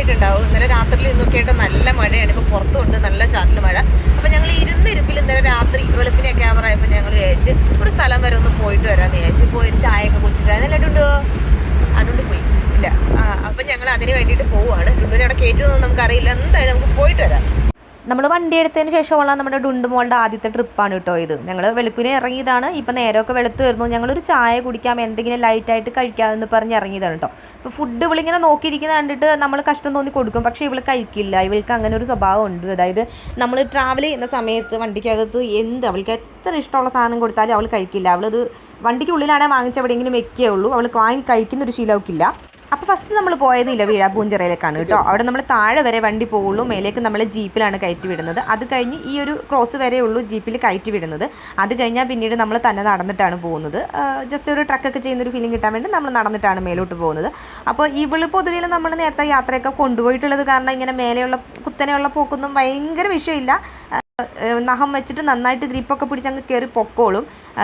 മനസ്സിലായിട്ടുണ്ടാവും. ഇന്നലെ രാത്രിയിൽ ഇന്നൊക്കെ ആയിട്ട് നല്ല മഴയാണ്. ഇപ്പോൾ പുറത്തുണ്ട് നല്ല ചാറ്റൽ മഴ. അപ്പോൾ ഞങ്ങൾ ഇരുന്നിരിപ്പിൽ ഇന്നലെ രാത്രി വെളുപ്പിനൊക്കെ ആവാറായപ്പോൾ ഞങ്ങൾ വിചാരിച്ച് ഒരു സ്ഥലം വരെ ഒന്ന് പോയിട്ട് വരാമെന്ന് വിചാരിച്ചു. പോയി ചായയൊക്കെ കുടിച്ചിട്ട് അതിനല്ലാണ്ടുണ്ടോ അതുകൊണ്ട് പോയി ഇല്ല. അപ്പം ഞങ്ങൾ അതിന് വേണ്ടിയിട്ട് പോവുകയാണ്. ഡുണ്ടുവിനെ അവിടെ കയറ്റുന്നതൊന്നും നമുക്കറിയില്ല. എന്തായാലും നമുക്ക് പോയിട്ട് വരാം. നമ്മൾ വണ്ടി എടുത്തതിന് ശേഷമുള്ള നമ്മുടെ ഡുണ്ടുമോളുടെ ആദ്യത്തെ ട്രിപ്പാണ് കേട്ടോ ഇത്. ഞങ്ങൾ വെളുപ്പിനെ ഇറങ്ങിയതാണ്. ഇപ്പം നേരമൊക്കെ വെളുത്ത് വരുന്നു. ഞങ്ങളൊരു ചായ കുടിക്കാം, എന്തെങ്കിലും ലൈറ്റായിട്ട് കഴിക്കാമെന്ന് പറഞ്ഞ് ഇറങ്ങിയതാണ് കേട്ടോ. ഇപ്പോൾ ഫുഡ് ഇവളിങ്ങനെ നോക്കിയിരിക്കുന്നത് കണ്ടിട്ട് നമ്മൾ കഷ്ടം തോന്നി കൊടുക്കും. പക്ഷേ ഇവൾ കഴിക്കില്ല. ഇവൾക്ക് അങ്ങനെ ഒരു സ്വഭാവം ഉണ്ട്. അതായത് നമ്മൾ ട്രാവൽ ചെയ്യുന്ന സമയത്ത് വണ്ടിക്കകത്ത് അവൾക്ക് എത്ര ഇഷ്ടമുള്ള സാധനം കൊടുത്താലും അവൾ കഴിക്കില്ല. അവളത് വണ്ടിക്കുള്ളിലാണെങ്കിൽ വാങ്ങിച്ചെവിടെയെങ്കിലും വെക്കുകയുള്ളൂ. അവൾക്ക് വാങ്ങി കഴിക്കുന്നൊരു ശീലം അവൾക്കില്ല. അപ്പോൾ ഫസ്റ്റ് നമ്മൾ പോയത് ഇലവീഴ പൂഞ്ചിറയിലേക്കാണ് കേട്ടോ. അവിടെ നമ്മൾ താഴെ വരെ വണ്ടി പോകുള്ളൂ. മേലേക്ക് നമ്മൾ ജീപ്പിലാണ് കയറ്റി വിടുന്നത്. അത് കഴിഞ്ഞ് ഈ ഒരു ക്രോസ് വരെ ഉള്ളൂ ജീപ്പിൽ കയറ്റി വിടുന്നത്. അത് കഴിഞ്ഞാൽ പിന്നീട് നമ്മൾ തന്നെ നടന്നിട്ടാണ് പോകുന്നത്. ജസ്റ്റ് ഒരു ട്രക്കൊക്കെ ചെയ്യുന്നൊരു ഫീലിംഗ് കിട്ടാൻ വേണ്ടി നമ്മൾ നടന്നിട്ടാണ് മേലോട്ട് പോകുന്നത്. അപ്പോൾ ഇവള് പൊതുവേ നമ്മൾ നേരത്തെ യാത്രയൊക്കെ കൊണ്ടുപോയിട്ടുള്ളത് കാരണം ഇങ്ങനെ മേലെയുള്ള കുത്തനെയുള്ള പോക്കൊന്നും ഭയങ്കര വിഷയമില്ല. നഖം വെച്ചിട്ട് നന്നായിട്ട് ഗ്രിപ്പൊക്കെ പിടിച്ച് അങ്ങ് കയറി പൊക്കോളും.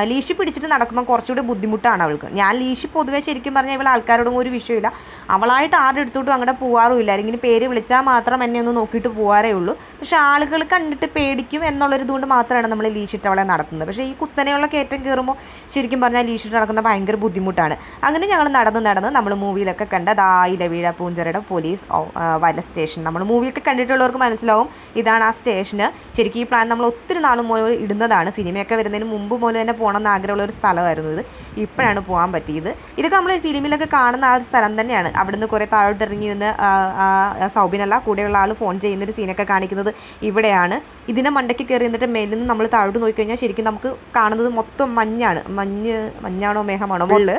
ലീഷി പിടിച്ചിട്ട് നടക്കുമ്പോൾ കുറച്ചുകൂടി ബുദ്ധിമുട്ടാണ് അവൾക്ക്. ഞാൻ ലീഷി പൊതുവേ ശരിക്കും പറഞ്ഞാൽ ഇവൾ ആൾക്കാരോടും ഒരു വിഷയമില്ല. അവളായിട്ട് ആരുടെ അടുത്തോട്ടും അങ്ങോട്ട് പോകാറുമില്ല. ആരെങ്കിലും പേര് വിളിച്ചാൽ മാത്രം എന്നെ ഒന്ന് നോക്കിയിട്ട് പോകാറേ ഉള്ളൂ. പക്ഷേ ആളുകൾ കണ്ടിട്ട് പേടിക്കും എന്നുള്ളൊരിതുകൊണ്ട് മാത്രമാണ് നമ്മൾ ലീഷിട്ട് അവളെ നടത്തുന്നത്. പക്ഷേ ഈ കുത്തനെയുള്ള കയറ്റം കയറുമ്പോൾ ശരിക്കും പറഞ്ഞാൽ ലീഷിട്ട് നടക്കുന്ന ഭയങ്കര ബുദ്ധിമുട്ടാണ്. അങ്ങനെ ഞങ്ങൾ നടന്ന് നമ്മൾ മൂവിയിലൊക്കെ കണ്ട ഇലവീഴ പൂഞ്ചിറയുടെ പോലീസ് വല സ്റ്റേഷൻ. നമ്മൾ മൂവിയൊക്കെ കണ്ടിട്ടുള്ളവർക്ക് മനസ്സിലാവും ഇതാണ് ആ സ്റ്റേഷന്. ശരിക്കും ഈ പ്ലാൻ നമ്മൾ ഒത്തിരി നാൾ മുതൽ ഇടുന്നതാണ്. സിനിമയൊക്കെ വരുന്നതിന് മുമ്പ് മുതൽ തന്നെ പോകണമെന്ന് ആഗ്രഹമുള്ള ഒരു സ്ഥലമായിരുന്നു ഇത്. ഇപ്പോഴാണ് പോകാൻ പറ്റിയത്. ഇതൊക്കെ നമ്മൾ ഫിലിമിലൊക്കെ കാണുന്ന ആ ഒരു സ്ഥലം തന്നെയാണ്. അവിടുന്ന് കുറേ താഴോട്ട് ഇറങ്ങിയിരുന്ന് സൗബിനല്ല കൂടെയുള്ള ആൾ ഫോൺ ചെയ്യുന്നൊരു സീനൊക്കെ കാണിക്കുന്നത് ഇവിടെയാണ്. ഇതിനെ മണ്ടയ്ക്ക് കയറി നിന്നിട്ട് മേലിൽ നിന്ന് നമ്മൾ താഴോട്ട് നോക്കിക്കഴിഞ്ഞാൽ ശരിക്കും നമുക്ക് കാണുന്നത് മൊത്തം മഞ്ഞാണ്. മഞ്ഞാണോ മേഘമാണോ മുകളിൽ.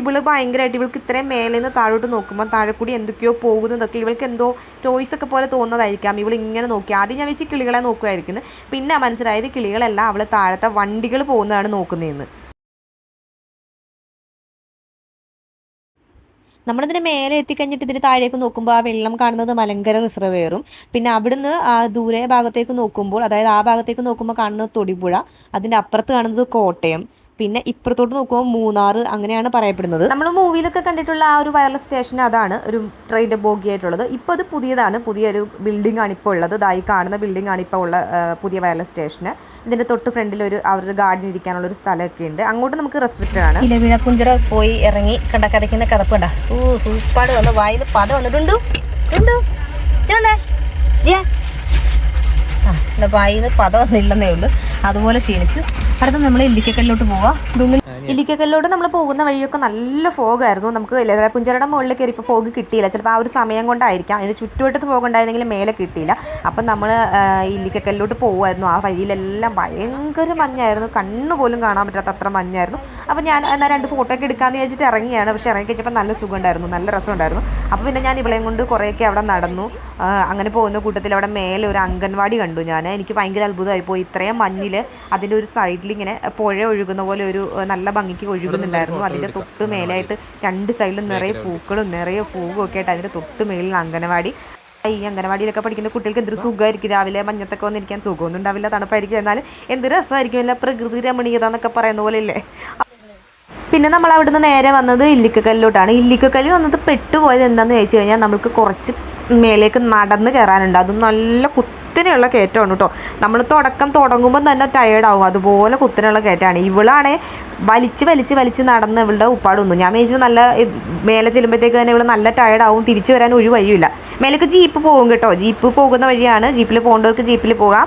ഇവള് ഭയങ്കരമായിട്ട് ഇവൾക്ക് ഇത്രയും മേലിൽ നിന്ന് താഴോട്ട് നോക്കുമ്പോൾ താഴെ കൂടി എന്തൊക്കെയോ പോകുന്നതൊക്കെ ഇവൾക്ക് എന്തോ ടോയ്സൊക്കെ പോലെ തോന്നുന്നതായിരിക്കാം. ഇവൾ ഇങ്ങനെ നോക്കി. ആദ്യം ഞാൻ വെച്ച് കിളികളെ നോക്കുമായിരിക്കുന്നു. പിന്നെ മനസ്സിലായത് കിളികളെല്ലാം അവൾ താഴത്തെ വണ്ടികൾ പോകുന്നതാണ് നോക്കുന്നതെന്ന്. നമ്മളിതിന് മേലെ എത്തിക്കഴിഞ്ഞിട്ട് ഇതിന് താഴേക്ക് നോക്കുമ്പോൾ ആ വെള്ളം കാണുന്നത് മലങ്കര റിസർവെയറും പിന്നെ അവിടുന്ന് ദൂരെ ഭാഗത്തേക്ക് നോക്കുമ്പോൾ അതായത് ആ ഭാഗത്തേക്ക് നോക്കുമ്പോൾ കാണുന്നത് തൊടിപുഴ, അതിൻ്റെ അപ്പുറത്ത് കാണുന്നത് കോട്ടയം, പിന്നെ ഇപ്പുറത്തോട്ട് നോക്കുമ്പോൾ മൂന്നാർ, അങ്ങനെയാണ് പറയപ്പെടുന്നത്. നമ്മൾ മൂവിയിലൊക്കെ കണ്ടിട്ടുള്ള ആ ഒരു വയർലെസ് സ്റ്റേഷൻ അതാണ് ഒരു ട്രെയിൻ്റെ ബോഗിയായിട്ടുള്ളത്. ഇപ്പോൾ അത് പുതിയതാണ്. പുതിയൊരു ബിൽഡിംഗ് ആണ് ഇപ്പോൾ ഉള്ളത്. ഇതായി കാണുന്ന ബിൽഡിംഗ് ആണ് ഇപ്പോൾ ഉള്ള പുതിയ വയർലെസ് സ്റ്റേഷന്. ഇതിൻ്റെ തൊട്ട് ഫ്രണ്ടിൽ അവരുടെ ഗാർഡൻ ഇരിക്കാനുള്ള ഒരു സ്ഥലമൊക്കെ ഉണ്ട്. അങ്ങോട്ട് നമുക്ക് റെസ്ട്രിക്റ്റഡ് ആണ്. ഇലവീഴ കുഞ്ചിറ പോയി ഇറങ്ങി കഥയ്ക്കുന്ന കഥപ്പുണ്ട. സൂപ്പാട് വന്ന് വായിന്ന് പത വന്നിട്ടുണ്ട്. വായിന്ന് പത വന്നില്ലെന്നേ ഉള്ളൂ. അതുപോലെ ക്ഷീണിച്ചു. അടുത്ത് നമ്മൾ ഇല്ലിക്കക്കല്ലോട്ട് പോവാം. ഇല്ലിക്കക്കല്ലോട്ട് നമ്മൾ പോകുന്ന വഴിയൊക്കെ നല്ല ഫോഗായിരുന്നു. നമുക്ക് പുഞ്ചിറയുടെ മുകളിൽ കയറി ഇപ്പോൾ ഫോഗ് കിട്ടിയില്ല. ചിലപ്പോൾ ആ ഒരു സമയം കൊണ്ടായിരിക്കാം. അതിന് ചുറ്റുവട്ടത്ത് ഫോഗ് ഉണ്ടായിരുന്നെങ്കിൽ മേലെ കിട്ടിയില്ല. അപ്പം നമ്മൾ ഇല്ലിക്കക്കല്ലോട്ട് പോകുമായിരുന്നു. ആ വഴിയിലെല്ലാം ഭയങ്കര മഞ്ഞായിരുന്നു. കണ്ണു പോലും കാണാൻ പറ്റാത്ത അത്ര മഞ്ഞായിരുന്നു. അപ്പോൾ ഞാൻ എന്നാൽ 2 ഫോട്ടോ ഒക്കെ എടുക്കാമെന്ന് വിചാരിച്ചിട്ട് ഇറങ്ങിയാണ്. പക്ഷേ ഇറങ്ങിക്കഴിഞ്ഞപ്പോൾ നല്ല സുഖമുണ്ടായിരുന്നു, നല്ല രസമുണ്ടായിരുന്നു. അപ്പോൾ പിന്നെ ഞാൻ ഇവളെയും കൊണ്ട് കുറേയൊക്കെ അവിടെ നടന്നു. അങ്ങനെ പോകുന്ന കൂട്ടത്തിൽ അവിടെ മേലെ ഒരു അംഗൻവാടി കണ്ടു ഞാൻ. എനിക്ക് ഭയങ്കര അത്ഭുതമായി പോയി. ഇത്രയും മഞ്ഞിൽ അതിൻ്റെ ഒരു സൈഡിൽ ഇങ്ങനെ പുഴ ഒഴുകുന്ന പോലെ ഒരു നല്ല ഭംഗിക്ക് ഒഴുകുന്നുണ്ടായിരുന്നു. അതിൻ്റെ തൊട്ട് മേലായിട്ട് 2 സൈഡിലും നിറയെ പൂക്കളും നിറയെ പൂവും ഒക്കെ ആയിട്ട് അതിൻ്റെ തൊട്ട് മേലിൽ അംഗനവാടി. ഈ അംഗനവാടിയിലൊക്കെ പഠിക്കുന്ന കുട്ടികൾക്ക് എന്തൊരു സുഖമായിരിക്കും. രാവിലെ മഞ്ഞത്തൊക്കെ വന്നിരിക്കാൻ സുഖമൊന്നും ഉണ്ടാവില്ല, തണുപ്പായിരിക്കും. എന്നാലും എന്ത് രസമായിരിക്കും. അല്ല പ്രകൃതി രമണീയത എന്നൊക്കെ പറയുന്ന പോലെ ഇല്ലേ. പിന്നെ നമ്മൾ അവിടുന്ന് നേരെ വന്നത് ഇല്ലിക്കക്കല്ലോട്ടാണ്. ഇല്ലിക്കക്കല്ല് വന്നത് പെട്ടുപോയത് എന്താണെന്ന് ചോദിച്ചു കഴിഞ്ഞാൽ നമുക്ക് കുറച്ച് മേലേക്ക് നടന്ന് കയറാനുണ്ട്. അതും നല്ല കുത്തനെയുള്ള കയറ്റമാണ് കേട്ടോ. നമ്മൾ തുടങ്ങുമ്പോൾ തന്നെ ടയേർഡാവും. അതുപോലെ കുത്തനെയുള്ള കയറ്റമാണ്. ഇവളാണെ വലിച്ച് നടന്ന് ഇവളുടെ ഉപ്പാടൊന്നും ഞാൻ വിചാരിച്ചു നല്ല മേലെ ചെല്ലുമ്പോഴത്തേക്ക് തന്നെ ഇവൾ നല്ല ടയേർഡാവും. തിരിച്ചു വരാൻ ഒരു വഴിയില്ല. മേലേക്ക് ജീപ്പ് പോകും കേട്ടോ. ജീപ്പ് പോകുന്ന വഴിയാണ്. ജീപ്പിൽ പോകേണ്ടവർക്ക് ജീപ്പിൽ പോകാം.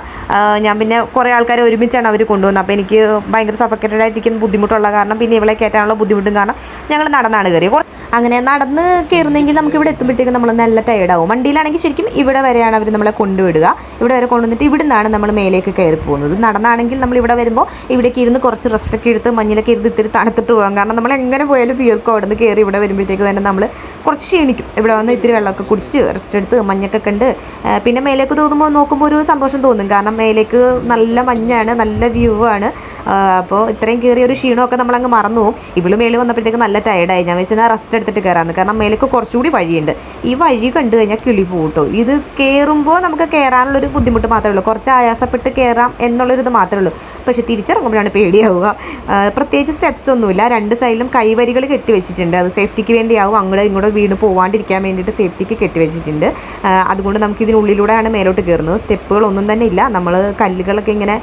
ഞാൻ പിന്നെ കുറേ ആൾക്കാരെ ഒരുമിച്ചാണ് അവർ കൊണ്ടുവന്നത്. അപ്പോൾ എനിക്ക് ഭയങ്കര സഫക്കേറ്റഡ് ആയിട്ടിരിക്കുന്ന ബുദ്ധിമുട്ടുള്ള കാരണം പിന്നെ ഇവളെ കയറ്റാനുള്ള ബുദ്ധിമുട്ടും കാരണം ഞങ്ങൾ നടന്നാണ് കയറിയത്. അങ്ങനെ നടന്ന് കയറുന്നെങ്കിൽ നമുക്ക് ഇവിടെ എത്തുമ്പോഴത്തേക്കും നമ്മൾ നല്ല ടയേർഡാവും. വണ്ടിയിലാണെങ്കിൽ ശരിക്കും ഇവിടെ വരെയാണ് അവർ നമ്മളെ കൊണ്ടുവിടുക. ഇവിടെ വരെ കൊണ്ടുവന്നിട്ട് ഇവിടെ നിന്നാണ് നമ്മൾ മേലേക്ക് കയറി പോകുന്നത്. നടന്നാണെങ്കിൽ നമ്മൾ ഇവിടെ വരുമ്പോൾ ഇവിടേക്ക് ഇരുന്ന് കുറച്ച് റെസ്റ്റൊക്കെ എടുത്ത് മഞ്ഞിലൊക്കെ ഇരുന്ന് ഇത്തിരി തണുത്തിട്ട് പോകാം. കാരണം നമ്മൾ എങ്ങനെ പോയാലും വീർക്കും. അവിടെ നിന്ന് കയറി ഇവിടെ വരുമ്പോഴത്തേക്ക് തന്നെ നമ്മൾ കുറച്ച് ക്ഷീണിക്കും. ഇവിടെ വന്ന് ഇത്തിരി വെള്ളമൊക്കെ കുടിച്ച് റെസ്റ്റ് എടുത്ത് മഞ്ഞൊക്കെ കണ്ട് പിന്നെ മേലേക്ക് നോക്കുമ്പോൾ ഒരു സന്തോഷം തോന്നും. കാരണം മേലേക്ക് നല്ല മഞ്ഞാണ്, നല്ല വ്യൂ ആണ്. അപ്പോൾ ഇത്രയും കയറിയ ഒരു ക്ഷീണമൊക്കെ നമ്മളങ്ങ് മറന്നു പോകും. ഇവള് മേലെ വന്നപ്പോഴത്തേക്ക് നല്ല ടയർഡായി. ഞാൻ വെച്ചാൽ റെസ്റ്റ് എടുത്തിട്ട് കയറാമെന്ന്. കാരണം മേലേക്ക് കുറച്ചുകൂടി വഴിയുണ്ട്. ഈ വഴി കണ്ടു കഴിഞ്ഞാൽ കിളി പോകും കേട്ടോ. ഇത് കയറുമ്പോൾ നമുക്ക് കയറാനുള്ളൊരു ബുദ്ധിമുട്ട് മാത്രമേ ഉള്ളൂ, കുറച്ച് ആയാസപ്പെട്ട് കയറാം എന്നുള്ളൊരിത് മാത്രമേ ഉള്ളൂ. പക്ഷേ തിരിച്ചിറങ്ങുമ്പോഴാണ് പേടിയാവുക. പ്രത്യേകിച്ച് സ്റ്റെപ്സ് ഒന്നുമില്ല, രണ്ട് സൈഡിലും കൈവരികൾ കെട്ടി വെച്ചിട്ടുണ്ട്. അത് സേഫ്റ്റിക്ക് വേണ്ടിയാവും, അങ്ങോട്ട് ഇങ്ങോട്ട് വീണ് പോവാണ്ടിരിക്കാൻ വേണ്ടിയിട്ട് സേഫ്റ്റിക്ക് കെട്ടി വെച്ചിട്ടുണ്ട്. അതുകൊണ്ട് നമുക്ക് ഇതിനുള്ളിലൂടെയാണ് മേലോട്ട് കയറുന്നത്. സ്റ്റെപ്പുകളൊന്നും തന്നെ ഇല്ല. നമ്മൾ കല്ലുകളൊക്കെ ഇങ്ങനെ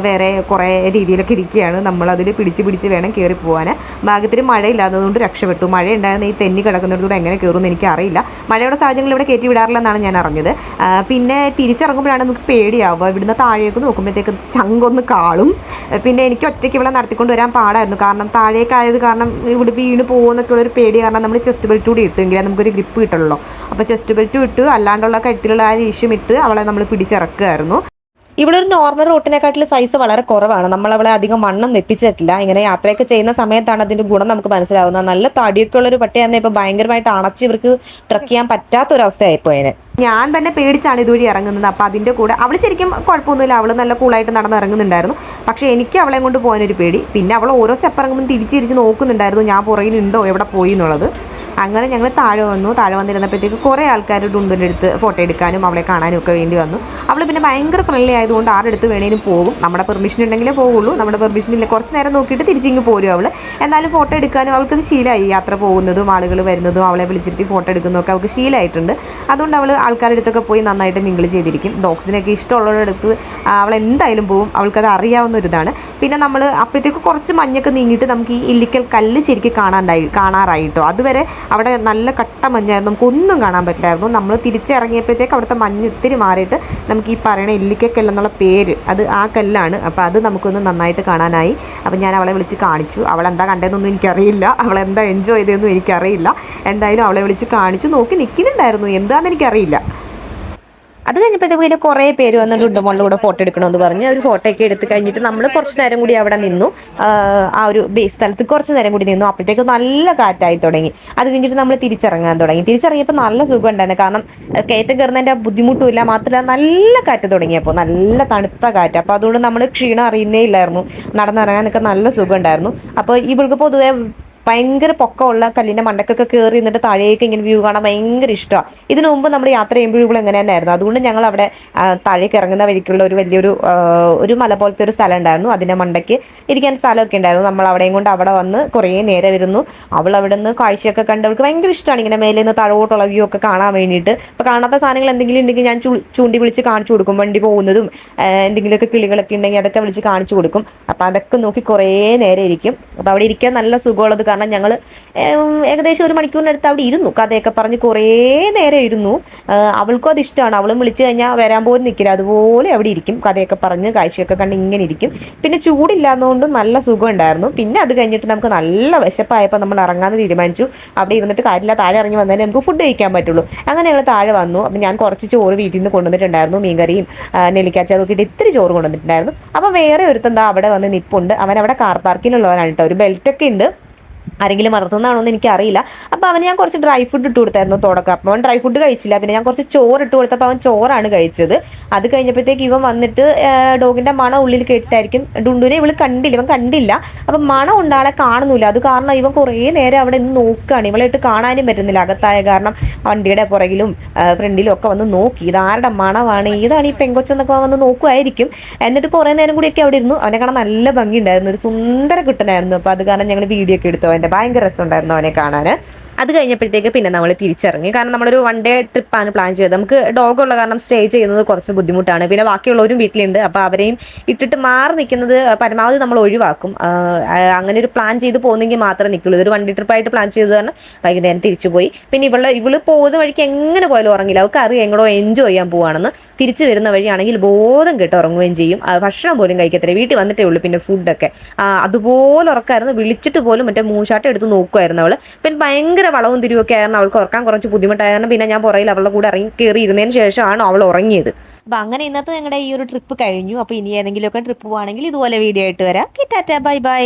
വേറെ കുറേ രീതിയിലൊക്കെ ഇരിക്കുകയാണ്. നമ്മളതിൽ പിടിച്ച് വേണം കയറി പോകാൻ. ഭാഗ്യത്തിന് മഴയില്ലാത്തതുകൊണ്ട് രക്ഷപ്പെട്ടു. മഴ ഉണ്ടായിരുന്ന ഈ തെന്നി കിടക്കുന്നിടത്തൂടെ എങ്ങനെ കയറുമെന്ന് എനിക്കറിയില്ല. മഴയുടെ സാഹചര്യങ്ങൾ ഇവിടെ കയറ്റി വിടാറില്ലെന്നാണ് ഞാൻ അറിഞ്ഞത്. പിന്നെ തിരിച്ചിറങ്ങുമ്പോഴാണ് നമുക്ക് പേടിയാവുക. ഇവിടുന്ന് താഴേക്ക് നോക്കുമ്പോഴത്തേക്ക് ചങ്കൊന്ന് കാളും. പിന്നെ എനിക്ക് ഒറ്റയ്ക്ക് ഇവിടെ നടത്തിക്കൊണ്ട് വരാൻ പാടായിരുന്നു, കാരണം താഴേക്കായത് കാരണം ഇവിടെ വീണ് പോകുമെന്നൊക്കെ ഉള്ളൊരു പേടി കാരണം നമ്മൾ ചെസ്റ്റ് ബെൽറ്റ് കൂടി ഇട്ടു, എങ്കിലേ നമുക്കൊരു ഗ്രിപ്പ് കിട്ടുള്ളൂ. അപ്പോൾ ചെസ്റ്റ് ബെൽറ്റും ഇട്ടു, അല്ലാണ്ടുള്ള കഴുത്തിലുള്ള ആ ലീഷ്യം ഇട്ട് അവളെ നമ്മൾ പിടിച്ചിറക്കുമായിരുന്നു. ഇവിടെ ഒരു നോർമൽ റോട്ടിനെക്കാട്ടിൽ സൈസ് വളരെ കുറവാണ്. നമ്മളവളെ അധികം വണ്ണം വെപ്പിച്ചിട്ടില്ല. ഇങ്ങനെ യാത്രയൊക്കെ ചെയ്യുന്ന സമയത്താണ് അതിൻ്റെ ഗുണം നമുക്ക് മനസ്സിലാവുന്നത്. നല്ല തടിയൊക്കെ ഉള്ളൊരു പട്ടിയായിരുന്നു. ഇപ്പോൾ ഭയങ്കരമായിട്ട് അണച്ച് ഇവർക്ക് ട്രക്ക് ചെയ്യാൻ പറ്റാത്തൊരവസ്ഥയായിപ്പോയതിന്. ഞാൻ തന്നെ പേടിച്ചാണ് ഇതുവഴി ഇറങ്ങുന്നത്. അപ്പോൾ അതിൻ്റെ കൂടെ അവൾ ശരിക്കും കുഴപ്പമൊന്നുമില്ല, അവൾ നല്ല കൂളായിട്ട് നടന്നിറങ്ങുന്നുണ്ടായിരുന്നു. പക്ഷേ എനിക്ക് അവളെ കൊണ്ട് പോകാനൊരു പേടി. പിന്നെ അവൾ ഓരോ സ്റ്റെപ്പ് ഇറങ്ങുമ്പോൾ തിരിച്ച് നോക്കുന്നുണ്ടായിരുന്നു ഞാൻ പുറകിലുണ്ടോ, എവിടെ പോയി എന്നുള്ളത്. അങ്ങനെ ഞങ്ങൾ താഴെ വന്നിരുന്നപ്പോഴത്തേക്ക് കുറേ ആൾക്കാർ ഡുണ്ടുവിൻ്റെ അടുത്ത് ഫോട്ടോ എടുക്കാനും അവളെ കാണാനും ഒക്കെ വേണ്ടി വന്നു. അവൾ പിന്നെ ഭയങ്കര ഫ്രണ്ട്ലി ആയതുകൊണ്ട് ആരുടെ അടുത്ത് വേണേലും പോകും. നമ്മുടെ പെർമിഷൻ ഉണ്ടെങ്കിലേ പോവുള്ളൂ. നമ്മുടെ പെർമിഷൻ ഇല്ല, കുറച്ച് നേരം നോക്കിയിട്ട് തിരിച്ചിങ്ങ് പോരും അവൾ. എന്നാലും ഫോട്ടോ എടുക്കാനും അവൾക്കത് ശീലമായി. യാത്ര പോകുന്നതും ആളുകൾ വരുന്നതും അവളെ വിളിച്ചിരുത്തി ഫോട്ടോ എടുക്കുന്നതൊക്കെ അവൾക്ക് ശീലമായിട്ടുണ്ട്. അതുകൊണ്ട് അവൾ ആൾക്കാരുടെ അടുത്തൊക്കെ പോയി നന്നായിട്ട് മിങ്കിൾ ചെയ്തിരിക്കും. ഡോഗ്സിനൊക്കെ ഇഷ്ടമുള്ളവരുടെ അടുത്ത് അവൾ എന്തായാലും പോവും. അവൾക്കത് അറിയാവുന്ന ഒരു ഇതാണ്. പിന്നെ നമ്മൾ അപ്പോഴത്തേക്ക് കുറച്ച് മഞ്ഞൊക്കെ നീങ്ങിയിട്ട് നമുക്ക് ഈ ഇല്ലിക്കൽ കല്ല് ശരിക്കും കാണാറായിട്ടോ. അതുവരെ അവിടെ നല്ല കട്ട മഞ്ഞായിരുന്നു, നമുക്കൊന്നും കാണാൻ പറ്റില്ലായിരുന്നു. നമ്മൾ തിരിച്ചിറങ്ങിയപ്പോഴത്തേക്ക് അവിടുത്തെ മഞ്ഞ് ഇത്തിരി മാറിയിട്ട് നമുക്ക് ഈ പറയുന്ന ഇല്ലിക്കല്ല് പേര് അത് ആ കല്ലാണ്. അപ്പോൾ അത് നമുക്കൊന്ന് നന്നായിട്ട് കാണാനായി. അപ്പോൾ ഞാൻ അവളെ വിളിച്ച് കാണിച്ചു. അവളെന്താ കണ്ടതെന്നൊന്നും എനിക്കറിയില്ല, അവളെന്താ എൻജോയ് ചെയ്തതെന്നും എനിക്കറിയില്ല. എന്തായാലും അവളെ വിളിച്ച് കാണിച്ചു, നോക്കി നിൽക്കുന്നുണ്ടായിരുന്നു, എന്താണെന്ന് എനിക്കറിയില്ല. അത് കഴിഞ്ഞപ്പോഴത്തേക്ക് കുറേ പേര് വന്ന് ഡുണ്ടുമോളുടെ കൂടെ ഫോട്ടോ എടുക്കണമെന്ന് പറഞ്ഞ് ഒരു ഫോട്ടോ ഒക്കെ എടുത്ത് കഴിഞ്ഞിട്ട് നമ്മൾ കുറച്ച് നേരം കൂടി അവിടെ നിന്നു. ആ ഒരു ബേസ് സ്ഥലത്ത് കുറച്ച് നേരം കൂടി നിന്നു. അപ്പോഴത്തേക്ക് നല്ല കാറ്റായി തുടങ്ങി. അത് കഴിഞ്ഞിട്ട് നമ്മൾ തിരിച്ചിറങ്ങാൻ തുടങ്ങി. തിരിച്ചിറങ്ങിയപ്പോൾ നല്ല സുഖം ഉണ്ടായിരുന്നു, കാരണം കയറ്റം കയറുന്നതിൻ്റെ ബുദ്ധിമുട്ടും ഇല്ല, മാത്രമല്ല നല്ല കാറ്റ് തുടങ്ങിയപ്പോൾ നല്ല തണുത്ത കാറ്റ്. അപ്പോൾ അതുകൊണ്ട് നമ്മൾ ക്ഷീണം അറിയുന്നേ ഇല്ലായിരുന്നു. നടന്നിറങ്ങാനൊക്കെ നല്ല സുഖം ഉണ്ടായിരുന്നു. അപ്പോൾ ഇവൾക്ക് പൊതുവേ ഭയങ്കര പൊക്കമുള്ള കല്ലിൻ്റെ മണ്ടക്കൊക്കെ കയറി നിന്നിട്ട് താഴേക്ക് ഇങ്ങനെ വ്യൂ കാണാൻ ഭയങ്കര ഇഷ്ടമാണ്. ഇതിനു മുമ്പ് നമ്മൾ യാത്ര ചെയ്യുമ്പോൾ ഇവിടെ എങ്ങനെ തന്നെയായിരുന്നു. അതുകൊണ്ട് ഞങ്ങൾ അവിടെ താഴേക്ക് ഇറങ്ങുന്ന വഴിക്കുള്ള ഒരു വലിയൊരു മല പോലത്തെ ഒരു സ്ഥലം ഉണ്ടായിരുന്നു. അതിൻ്റെ മണ്ടയ്ക്ക് ഇരിക്കാൻ സ്ഥലമൊക്കെ ഉണ്ടായിരുന്നു. നമ്മൾ അവിടെയും കൊണ്ട് അവിടെ വന്ന് കുറേ നേരം ഇരുന്നു. അവൾ അവിടെ നിന്ന് കാഴ്ചയൊക്കെ കണ്ട് അവൾക്ക് ഭയങ്കര ഇഷ്ടമാണ് ഇങ്ങനെ മേലെ നിന്ന് താഴോട്ടുള്ള വ്യൂ ഒക്കെ കാണാൻ വേണ്ടിയിട്ട്. അപ്പോൾ കാണാത്ത സാധനങ്ങൾ എന്തെങ്കിലും ഉണ്ടെങ്കിൽ ഞാൻ ചൂണ്ടി വിളിച്ച് കാണിച്ചു കൊടുക്കും. വണ്ടി പോകുന്നതും എന്തെങ്കിലുമൊക്കെ കിളികളൊക്കെ ഉണ്ടെങ്കിൽ അതൊക്കെ വിളിച്ച് കാണിച്ചു കൊടുക്കും. അപ്പോൾ അതൊക്കെ നോക്കി കുറേ നേരം ഇരിക്കും. അപ്പോൾ അവിടെ ഇരിക്കാൻ നല്ല സുഖമുള്ളത് കാരണം ഞങ്ങൾ ഏകദേശം 1 മണിക്കൂറിനടുത്ത് അവിടെ ഇരുന്നു. കഥയൊക്കെ പറഞ്ഞ് കുറേ നേരം ഇരുന്നു. അവൾക്കും അത് ഇഷ്ടമാണ്. അവളും വിളിച്ചു കഴിഞ്ഞാൽ വരാൻ പോലും നിൽക്കില്ല, അതുപോലെ അവിടെ ഇരിക്കും. കഥയൊക്കെ പറഞ്ഞ് കാഴ്ചയൊക്കെ കണ്ട് ഇങ്ങനെ ഇരിക്കും. പിന്നെ ചൂടില്ലാത്തതുകൊണ്ടും നല്ല സുഖം ഉണ്ടായിരുന്നു. പിന്നെ അത് കഴിഞ്ഞിട്ട് നമുക്ക് നല്ല വിശപ്പായപ്പോൾ നമ്മൾ ഇറങ്ങാമെന്ന് തീരുമാനിച്ചു. അവിടെ ഇരുന്നിട്ട് കാര്യമില്ല, താഴെ ഇറങ്ങി വന്നാലേ നമുക്ക് ഫുഡ് കഴിക്കാൻ പറ്റുള്ളൂ. അങ്ങനെ ഞങ്ങൾ താഴെ വന്നു. അപ്പം ഞാൻ കുറച്ച് ചോറ് വീട്ടിൽ നിന്ന് കൊണ്ടുവന്നിട്ടുണ്ടായിരുന്നു. മീൻകറിയും നെല്ലിക്കാച്ചാറും ഇട്ട് ഇത്തിരി ചോറ് കൊണ്ടുവന്നിട്ടുണ്ടായിരുന്നു. അപ്പോൾ വേറെ ഒരുത്തെന്താ അവിടെ വന്ന് നിപ്പുണ്ട്. അവൻ അവിടെ കാർ പാർക്കിലുള്ളവനാണ് കേട്ടോ. ഒരു ബെൽറ്റൊക്കെ ഉണ്ട്, ആരെങ്കിലും വളർത്തുന്നതാണോ എന്ന് എനിക്കറിയില്ല. അപ്പോൾ അവന് ഞാൻ കുറച്ച് ഡ്രൈ ഫുഡ് ഇട്ട് കൊടുത്തായിരുന്നു തുടക്കം. അപ്പോൾ അവൻ ഡ്രൈ ഫുഡ് കഴിച്ചില്ല. പിന്നെ ഞാൻ കുറച്ച് ചോറ് ഇട്ട് കൊടുത്തപ്പോൾ അവൻ ചോറാണ് കഴിച്ചത്. അത് കഴിഞ്ഞപ്പോഴത്തേക്ക് ഇവൻ വന്നിട്ട് ഡോഗിൻ്റെ മണം ഉള്ളിൽ കേട്ടിട്ടായിരിക്കും ഡുണ്ടുവിനെ ഇവൾ കണ്ടില്ല. അപ്പം മണം ഉണ്ട്, ആളെ കാണുന്നില്ല. അത് കാരണം ഇവൻ കുറേ നേരം അവിടെ നിന്ന് നോക്കുകയാണ്. ഇവളെ ഇട്ട് കാണാനും പറ്റുന്നില്ല, അകത്തായ കാരണം. വണ്ടിയുടെ പുറകിലും ഫ്രണ്ടിലും ഒക്കെ വന്ന് നോക്കി ഇതാരുടെ മണമാണ്, ഏതാണ് ഈ പെങ്കൊച്ചെന്നൊക്കെ വന്ന് നോക്കുമായിരിക്കും. എന്നിട്ട് കുറേ നേരം കൂടിയൊക്കെ അവിടെ ഇരുന്നു. അവനെ കാണാൻ നല്ല ഭംഗിയുണ്ടായിരുന്നു, ഒരു സുന്ദര കുട്ടനായിരുന്നു. അപ്പോൾ അത് കാരണം ഞങ്ങൾ വീഡിയോ ഒക്കെ എടുത്തു. ഭയങ്കര രസമുണ്ടായിരുന്നു അവനെ കാണാൻ. അത് കഴിഞ്ഞപ്പോഴത്തേക്ക് പിന്നെ നമ്മൾ തിരിച്ചിറങ്ങി. കാരണം നമ്മളൊരു 1 ഡേ ട്രിപ്പാണ് പ്ലാൻ ചെയ്തത്. നമുക്ക് ഡോഗ് ഉള്ള കാരണം സ്റ്റേ ചെയ്യുന്നത് കുറച്ച് ബുദ്ധിമുട്ടാണ്. പിന്നെ ബാക്കിയുള്ളവരും വീട്ടിലുണ്ട്. അപ്പോൾ അവരെയും ഇട്ടിട്ട് മാറി നിൽക്കുന്നത് പരമാവധി നമ്മൾ ഒഴിവാക്കും. അങ്ങനെ ഒരു പ്ലാൻ ചെയ്ത് പോകുന്നെങ്കിൽ മാത്രമേ നിൽക്കുള്ളൂ. ഇതൊരു 1 ഡേ ട്രിപ്പായിട്ട് പ്ലാൻ ചെയ്ത് കാരണം വൈകുന്നേരം തിരിച്ചു പോയി. പിന്നെ ഇവള് പോകുന്ന വഴിക്ക് എങ്ങനെ പോയാലും ഉറങ്ങില്ല. അവൾക്ക് അറിയാം എങ്ങോട്ടോ എൻജോയ് ചെയ്യാൻ പോവാണെന്ന്. തിരിച്ചു വരുന്ന വഴിയാണെങ്കിൽ ബോധം കെട്ട് ഉറങ്ങുകയും ചെയ്യും. ഭക്ഷണം പോലും കഴിക്കത്തില്ല. വീട്ടിൽ വന്നിട്ടേ ഉള്ളൂ പിന്നെ ഫുഡൊക്കെ. അതുപോലെ ഉറക്കായിരുന്നു. വിളിച്ചിട്ട് പോലും മറ്റേ മൂശാട്ടം എടുത്ത് നോക്കുമായിരുന്നു അവൾ. പിന്നെ ഭയങ്കര വളവും തിരിവൊക്കെ ആയിരുന്നു. അവൾക്ക് ഉറക്കാൻ കുറച്ച് ബുദ്ധിമുട്ടായിരുന്നു. പിന്നെ ഞാൻ പുറകിൽ അവളുടെ കൂടെ കയറി ഇരുന്നതിന് ശേഷമാണ് അവൾ ഉറങ്ങിയത്. അപ്പോൾ അങ്ങനെ ഇന്നത്തെ ഞങ്ങളുടെ ഈ ഒരു ട്രിപ്പ് കഴിഞ്ഞു. അപ്പോൾ ഇനി ഏതെങ്കിലുമൊക്കെ ട്രിപ്പ് പോവുകയാണെങ്കിൽ ഇതുപോലെ വീഡിയോ ആയിട്ട് വരാം. Tata, bye bye.